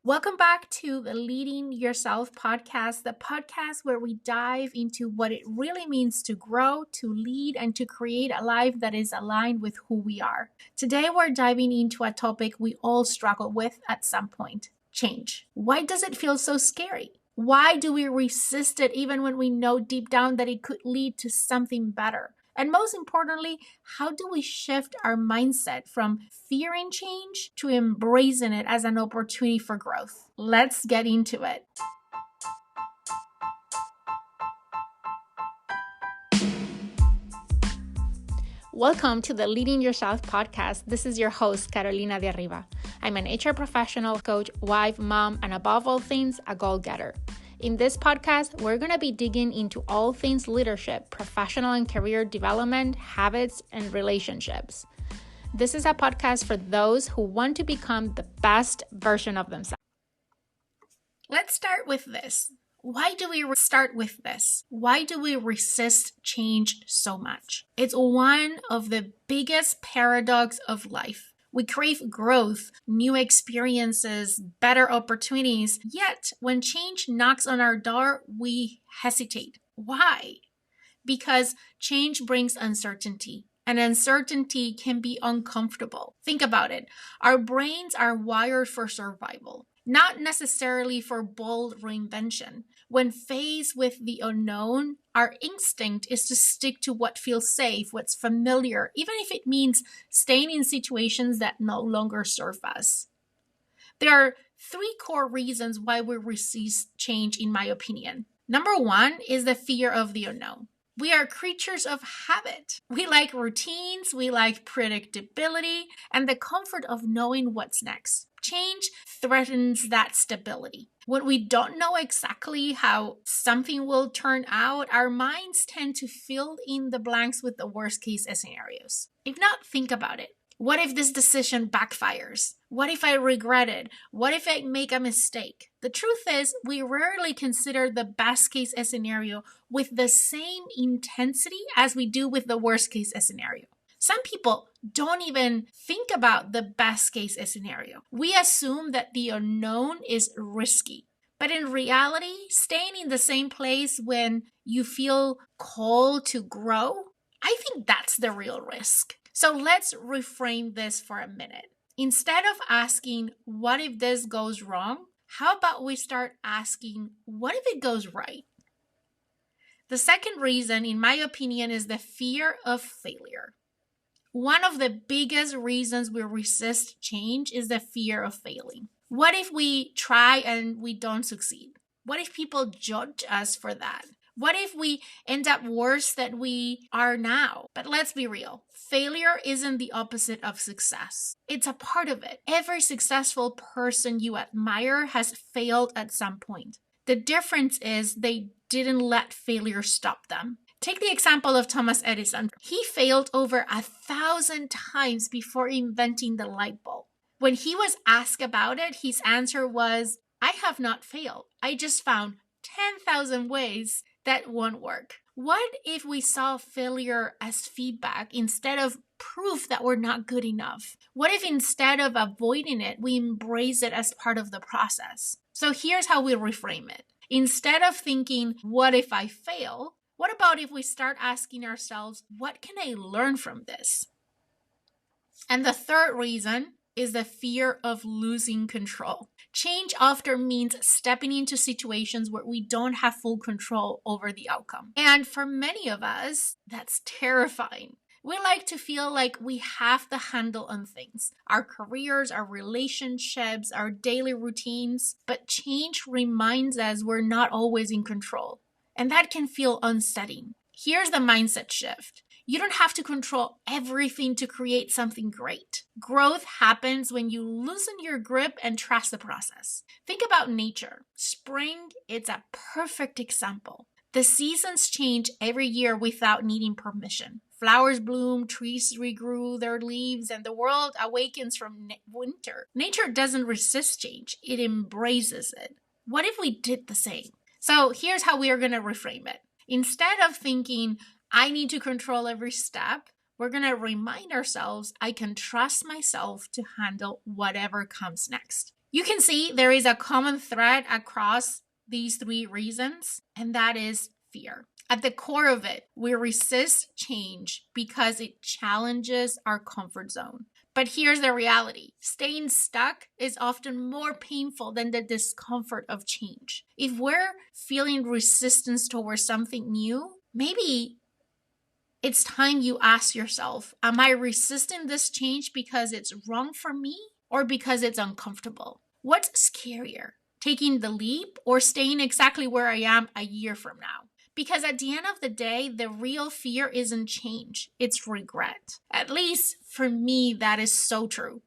Welcome back to the Leading Yourself podcast, the podcast where we dive into what it really means to grow, to lead, and to create a life that is aligned with who we are. Today, we're diving into a topic we all struggle with at some point: change. Why does it feel so scary? Why do we resist it even when we know deep down that it could lead to something better? And most importantly, how do we shift our mindset from fearing change to embracing it as an opportunity for growth? Let's get into it. Welcome to the Leading Yourself podcast. This is your host, Carolina de Arriba. I'm an HR professional, coach, wife, mom, and above all things, a goal-getter. In this podcast, we're going to be digging into all things leadership, professional and career development, habits, and relationships. This is a podcast for those who want to become the best version of themselves. Let's start with this. Why do we start with this? Why do we resist change so much? It's one of the biggest paradoxes of life. We crave growth, new experiences, better opportunities. Yet, when change knocks on our door, we hesitate. Why? Because change brings uncertainty, and uncertainty can be uncomfortable. Think about it. Our brains are wired for survival, not necessarily for bold reinvention. When faced with the unknown, our instinct is to stick to what feels safe, what's familiar, even if it means staying in situations that no longer serve us. There are three core reasons why we resist change, in my opinion. Number one is the fear of the unknown. We are creatures of habit. We like routines, we like predictability, and the comfort of knowing what's next. Change threatens that stability. When we don't know exactly how something will turn out, our minds tend to fill in the blanks with the worst case scenarios. If not, think about it. What if this decision backfires? What if I regret it? What if I make a mistake? The truth is, we rarely consider the best case scenario with the same intensity as we do with the worst case scenario. Some people don't even think about the best case scenario. We assume that the unknown is risky. But in reality, staying in the same place when you feel called to grow, I think that's the real risk. So let's reframe this for a minute. Instead of asking, what if this goes wrong? How about we start asking, what if it goes right? The second reason, in my opinion, is the fear of failure. One of the biggest reasons we resist change is the fear of failing. What if we try and we don't succeed? What if people judge us for that? What if we end up worse than we are now? But let's be real. Failure isn't the opposite of success. It's a part of it. Every successful person you admire has failed at some point. The difference is they didn't let failure stop them. Take the example of Thomas Edison. He failed over 1,000 times before inventing the light bulb. When he was asked about it, his answer was, I have not failed. I just found 10,000 ways that won't work. What if we saw failure as feedback instead of proof that we're not good enough? What if instead of avoiding it, we embrace it as part of the process? So here's how we reframe it. Instead of thinking, what if I fail? What about if we start asking ourselves, what can I learn from this? And the third reason is the fear of losing control. Change often means stepping into situations where we don't have full control over the outcome. And for many of us, that's terrifying. We like to feel like we have the handle on things, our careers, our relationships, our daily routines. But change reminds us we're not always in control. And that can feel unsettling. Here's the mindset shift. You don't have to control everything to create something great. Growth happens when you loosen your grip and trust the process. Think about nature. Spring, it's a perfect example. The seasons change every year without needing permission. Flowers bloom, trees regrow their leaves, and the world awakens from winter. Nature doesn't resist change, it embraces it. What if we did the same? So here's how we are going to reframe it. Instead of thinking, I need to control every step, we're going to remind ourselves, I can trust myself to handle whatever comes next. You can see there is a common thread across these three reasons, and that is fear. At the core of it, we resist change because it challenges our comfort zone. But here's the reality. Staying stuck is often more painful than the discomfort of change. If we're feeling resistance towards something new, maybe it's time you ask yourself, am I resisting this change because it's wrong for me or because it's uncomfortable? What's scarier, taking the leap or staying exactly where I am a year from now? Because at the end of the day, the real fear isn't change, it's regret. At least for me, that is so true.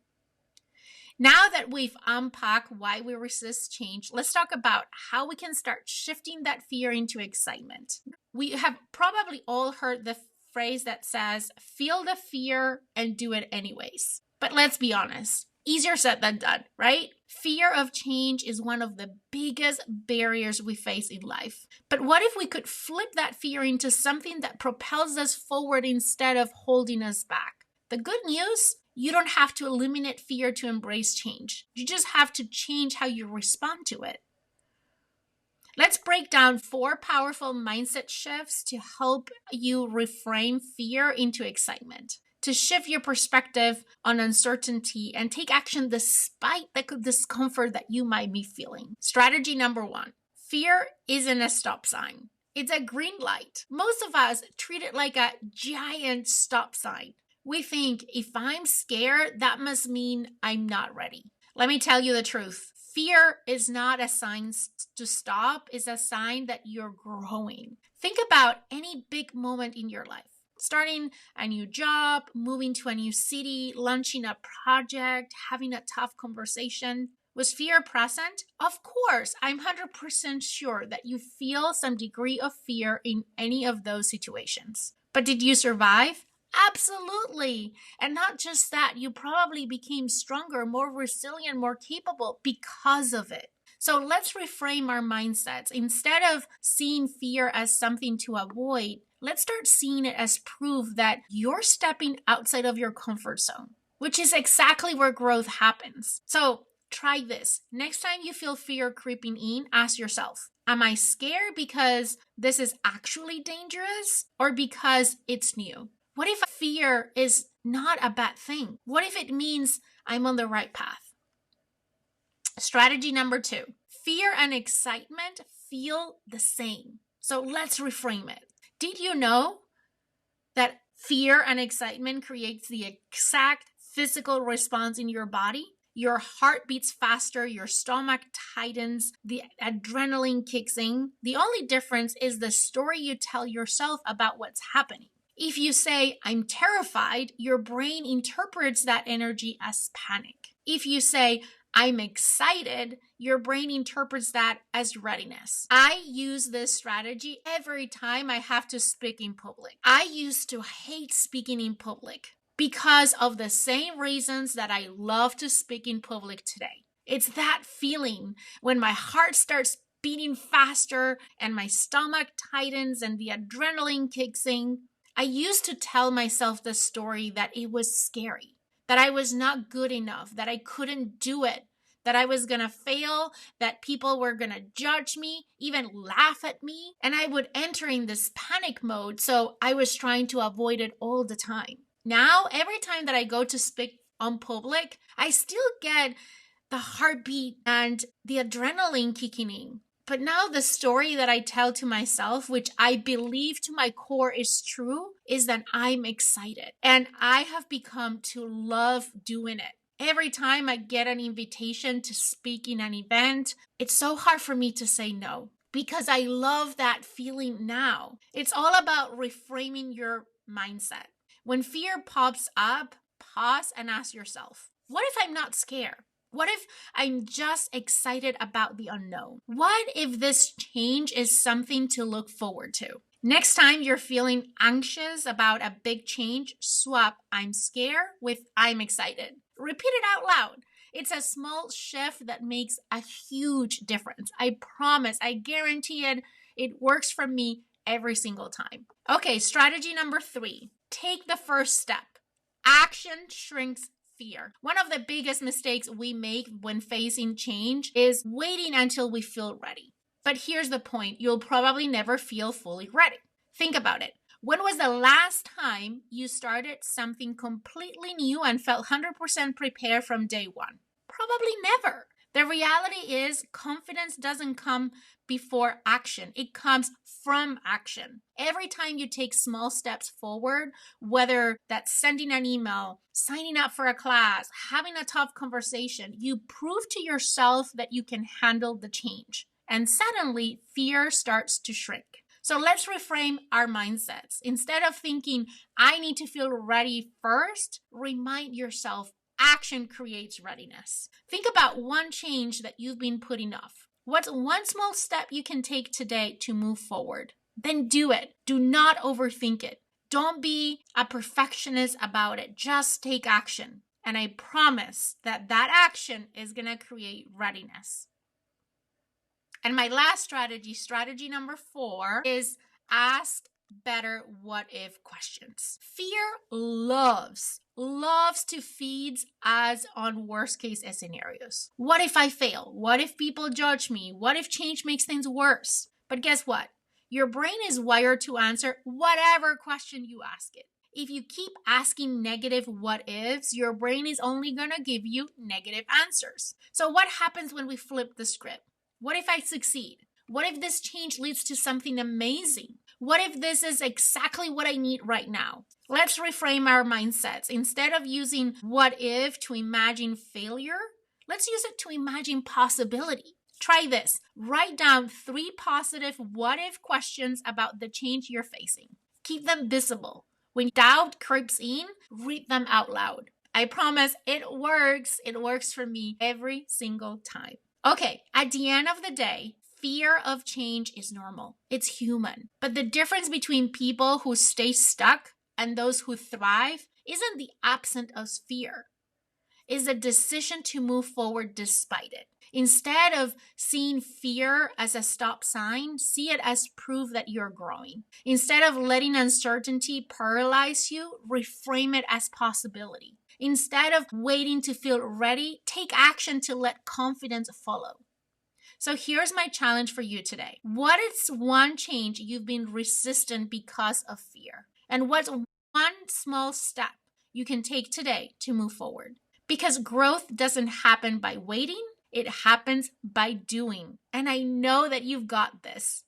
Now that we've unpacked why we resist change, let's talk about how we can start shifting that fear into excitement. We have probably all heard the phrase that says, feel the fear and do it anyways. But let's be honest, easier said than done, right? Fear of change is one of the biggest barriers we face in life. But what if we could flip that fear into something that propels us forward instead of holding us back? The good news, you don't have to eliminate fear to embrace change. You just have to change how you respond to it. Let's break down 4 powerful mindset shifts to help you reframe fear into excitement, to shift your perspective on uncertainty and take action despite the discomfort that you might be feeling. Strategy number 1, fear isn't a stop sign. It's a green light. Most of us treat it like a giant stop sign. We think if I'm scared, that must mean I'm not ready. Let me tell you the truth. Fear is not a sign to stop, it's a sign that you're growing. Think about any big moment in your life. Starting a new job, moving to a new city, launching a project, having a tough conversation. Was fear present? Of course, I'm 100% sure that you feel some degree of fear in any of those situations. But did you survive? Absolutely. And not just that, you probably became stronger, more resilient, more capable because of it. So let's reframe our mindsets. Instead of seeing fear as something to avoid, let's start seeing it as proof that you're stepping outside of your comfort zone, which is exactly where growth happens. So try this. Next time you feel fear creeping in, ask yourself, am I scared because this is actually dangerous or because it's new? What if fear is not a bad thing? What if it means I'm on the right path? Strategy number 2, fear and excitement feel the same. So let's reframe it. Did you know that fear and excitement creates the exact physical response in your body? Your heart beats faster, your stomach tightens, the adrenaline kicks in. The only difference is the story you tell yourself about what's happening. If you say, I'm terrified, your brain interprets that energy as panic. If you say, I'm excited, your brain interprets that as readiness. I use this strategy every time I have to speak in public. I used to hate speaking in public because of the same reasons that I love to speak in public today. It's that feeling when my heart starts beating faster and my stomach tightens and the adrenaline kicks in. I used to tell myself the story that it was scary, that I was not good enough, that I couldn't do it, that I was going to fail, that people were going to judge me, even laugh at me. And I would enter in this panic mode. So I was trying to avoid it all the time. Now, every time that I go to speak on public, I still get the heartbeat and the adrenaline kicking in. But now the story that I tell to myself, which I believe to my core is true, is that I'm excited. And I have become to love doing it. Every time I get an invitation to speak in an event, it's so hard for me to say no because I love that feeling now. It's all about reframing your mindset. When fear pops up, pause and ask yourself, what if I'm not scared? What if I'm just excited about the unknown? What if this change is something to look forward to? Next time you're feeling anxious about a big change, swap I'm scared with I'm excited. Repeat it out loud. It's a small shift that makes a huge difference. I promise, I guarantee it. It works for me every single time. Okay, strategy number 3. Take the first step. Action shrinks fear. One of the biggest mistakes we make when facing change is waiting until we feel ready. But here's the point. You'll probably never feel fully ready. Think about it. When was the last time you started something completely new and felt 100% prepared from day one? Probably never. The reality is confidence doesn't come before action. It comes from action. Every time you take small steps forward, whether that's sending an email, signing up for a class, having a tough conversation, you prove to yourself that you can handle the change. And suddenly, fear starts to shrink. So let's reframe our mindsets. Instead of thinking, I need to feel ready first, remind yourself, action creates readiness. Think about one change that you've been putting off. What's one small step you can take today to move forward? Then do it. Do not overthink it. Don't be a perfectionist about it. Just take action. And I promise that action is going to create readiness. And my last strategy number 4, is ask better what if questions. Fear loves to feed us on worst case scenarios. What if I fail? What if people judge me? What if change makes things worse? But guess what? Your brain is wired to answer whatever question you ask it. If you keep asking negative what ifs, your brain is only going to give you negative answers. So what happens when we flip the script? What if I succeed? What if this change leads to something amazing? What if this is exactly what I need right now? Let's reframe our mindsets. Instead of using what if to imagine failure, let's use it to imagine possibility. Try this. Write down 3 positive what if questions about the change you're facing. Keep them visible. When doubt creeps in, read them out loud. I promise it works. It works for me every single time. Okay, at the end of the day, fear of change is normal. It's human. But the difference between people who stay stuck and those who thrive isn't the absence of fear. It's a decision to move forward despite it. Instead of seeing fear as a stop sign, see it as proof that you're growing. Instead of letting uncertainty paralyze you, reframe it as possibility. Instead of waiting to feel ready, take action to let confidence follow. So here's my challenge for you today. What is one change you've been resistant because of fear? And what's one small step you can take today to move forward? Because growth doesn't happen by waiting, it happens by doing. And I know that you've got this.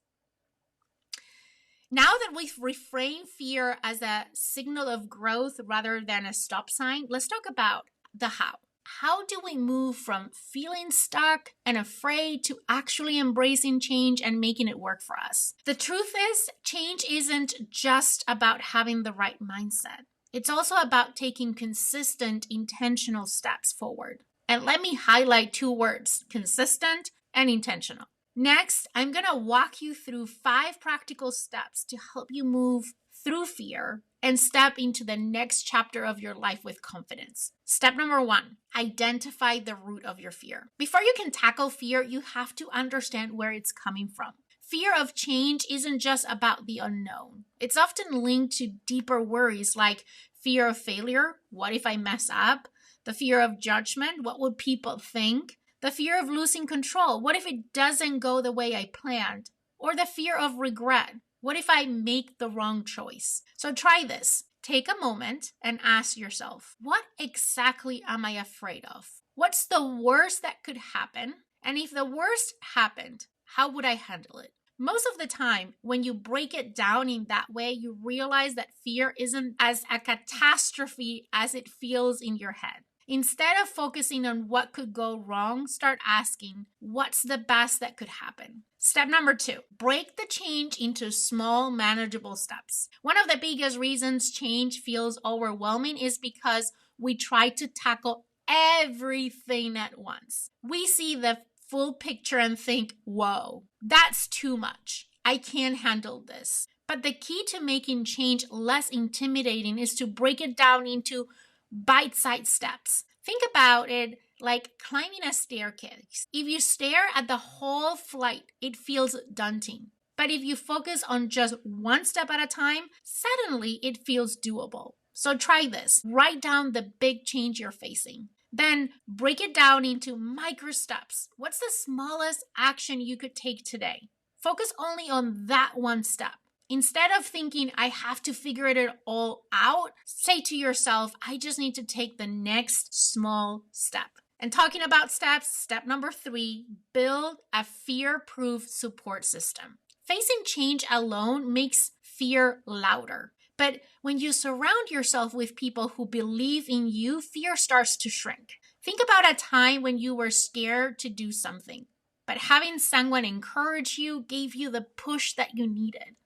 Now that we've reframed fear as a signal of growth rather than a stop sign, let's talk about the how. How do we move from feeling stuck and afraid to actually embracing change and making it work for us? The truth is, change isn't just about having the right mindset. It's also about taking consistent, intentional steps forward. And let me highlight 2 words, consistent and intentional. Next, I'm going to walk you through 5 practical steps to help you move through fear and step into the next chapter of your life with confidence. Step number 1, identify the root of your fear. Before you can tackle fear, you have to understand where it's coming from. Fear of change isn't just about the unknown. It's often linked to deeper worries like fear of failure, what if I mess up? The fear of judgment, what would people think? The fear of losing control, what if it doesn't go the way I planned? Or the fear of regret, what if I make the wrong choice? So try this. Take a moment and ask yourself, what exactly am I afraid of? What's the worst that could happen? And if the worst happened, how would I handle it? Most of the time, when you break it down in that way, you realize that fear isn't as a catastrophe as it feels in your head. Instead of focusing on what could go wrong, start asking, what's the best that could happen? Step number 2, break the change into small, manageable steps. One of the biggest reasons change feels overwhelming is because we try to tackle everything at once. We see the full picture and think, whoa, that's too much. I can't handle this. But the key to making change less intimidating is to break it down into bite-sized steps. Think about it like climbing a staircase. If you stare at the whole flight, it feels daunting. But if you focus on just one step at a time, suddenly it feels doable. So try this. Write down the big change you're facing. Then break it down into micro steps. What's the smallest action you could take today? Focus only on that one step. Instead of thinking, I have to figure it all out, say to yourself, I just need to take the next small step. And talking about steps, step number 3, build a fear-proof support system. Facing change alone makes fear louder. But when you surround yourself with people who believe in you, fear starts to shrink. Think about a time when you were scared to do something, but having someone encourage you gave you the push that you needed.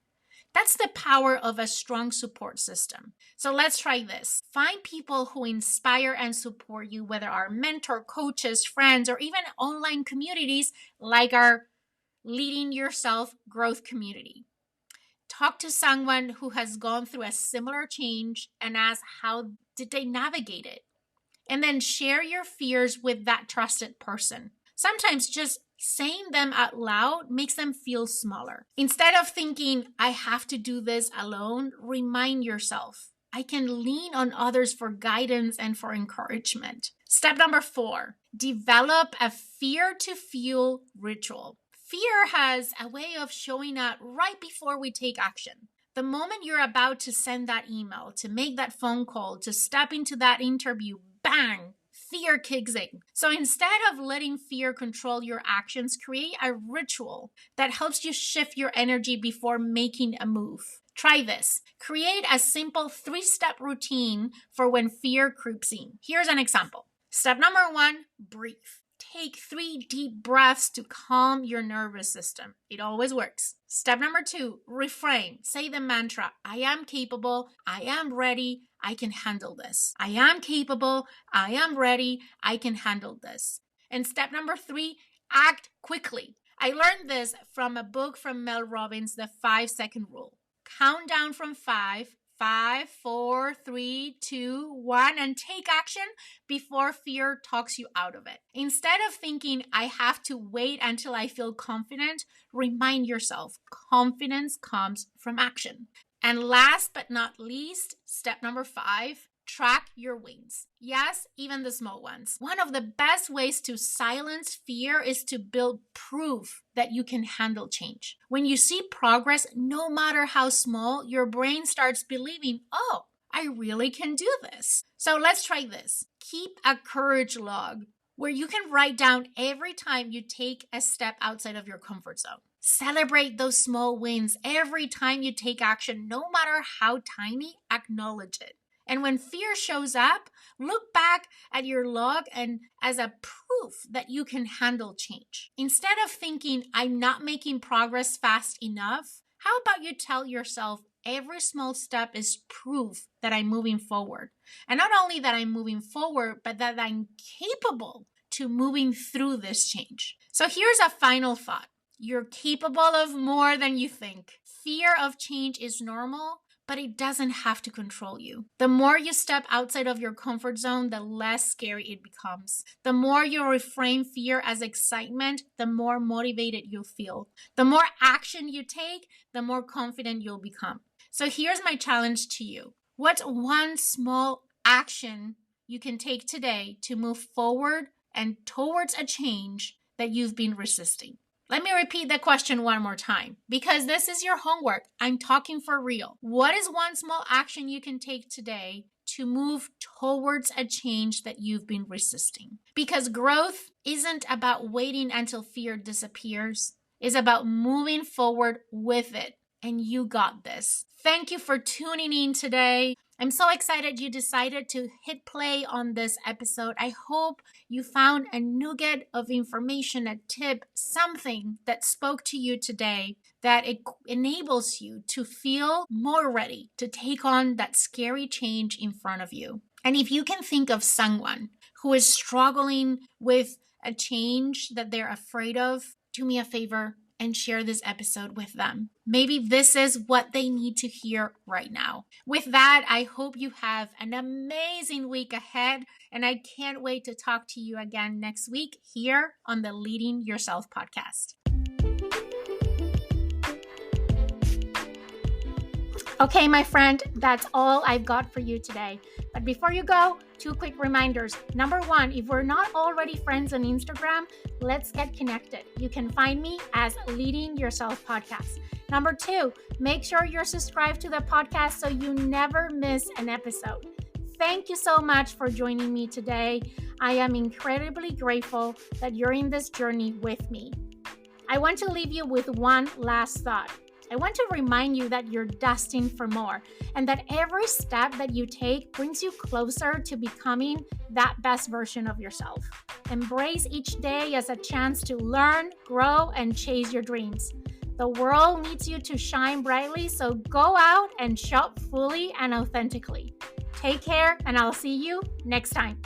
That's the power of a strong support system. So let's try this. Find people who inspire and support you, whether our mentor, coaches, friends, or even online communities like our Leading Yourself growth community. Talk to someone who has gone through a similar change and ask how did they navigate it. And then share your fears with that trusted person. Sometimes just saying them out loud makes them feel smaller. Instead of thinking, I have to do this alone, remind yourself, I can lean on others for guidance and for encouragement. Step number 4, develop a fear to fuel ritual. Fear has a way of showing up right before we take action. The moment you're about to send that email, to make that phone call, to step into that interview, bang, fear kicks in. So instead of letting fear control your actions, create a ritual that helps you shift your energy before making a move. Try this. Create a simple 3-step routine for when fear creeps in. Here's an example. Step number 1, breathe. Take 3 deep breaths to calm your nervous system. It always works. Step number 2, reframe. Say the mantra, I am capable, I am ready, I can handle this. I am capable, I am ready, I can handle this. And step number 3, act quickly. I learned this from a book from Mel Robbins, The 5-Second Rule. Count down from 5, 5, 4, 3, 2, 1, and take action before fear talks you out of it. Instead of thinking, I have to wait until I feel confident, remind yourself, confidence comes from action. And last but not least, step number 5, track your wins. Yes, even the small ones. One of the best ways to silence fear is to build proof that you can handle change. When you see progress, no matter how small, your brain starts believing, oh, I really can do this. So let's try this. Keep a courage log where you can write down every time you take a step outside of your comfort zone. Celebrate those small wins every time you take action, no matter how tiny, acknowledge it. And when fear shows up, look back at your log and as a proof that you can handle change. Instead of thinking, I'm not making progress fast enough, how about you tell yourself every small step is proof that I'm moving forward. And not only that I'm moving forward, but that I'm capable to moving through this change. So here's a final thought. You're capable of more than you think. Fear of change is normal, but it doesn't have to control you. The more you step outside of your comfort zone, the less scary it becomes. The more you reframe fear as excitement, the more motivated you'll feel. The more action you take, the more confident you'll become. So here's my challenge to you. What's one small action you can take today to move forward and towards a change that you've been resisting? Let me repeat the question one more time, because this is your homework. I'm talking for real. What is one small action you can take today to move towards a change that you've been resisting? Because growth isn't about waiting until fear disappears. It's about moving forward with it. And you got this. Thank you for tuning in today. I'm so excited you decided to hit play on this episode. I hope you found a nugget of information, a tip, something that spoke to you today that it enables you to feel more ready to take on that scary change in front of you. And if you can think of someone who is struggling with a change that they're afraid of, do me a favor and share this episode with them. Maybe this is what they need to hear right now. With that, I hope you have an amazing week ahead, and I can't wait to talk to you again next week here on the Leading Yourself podcast. Okay, my friend, that's all I've got for you today. But before you go, 2 quick reminders. Number 1, if we're not already friends on Instagram, let's get connected. You can find me as Leading Yourself Podcast. Number 2, make sure you're subscribed to the podcast so you never miss an episode. Thank you so much for joining me today. I am incredibly grateful that you're in this journey with me. I want to leave you with one last thought. I want to remind you that you're destined for more and that every step that you take brings you closer to becoming that best version of yourself. Embrace each day as a chance to learn, grow, and chase your dreams. The world needs you to shine brightly, so go out and show up fully and authentically. Take care, and I'll see you next time.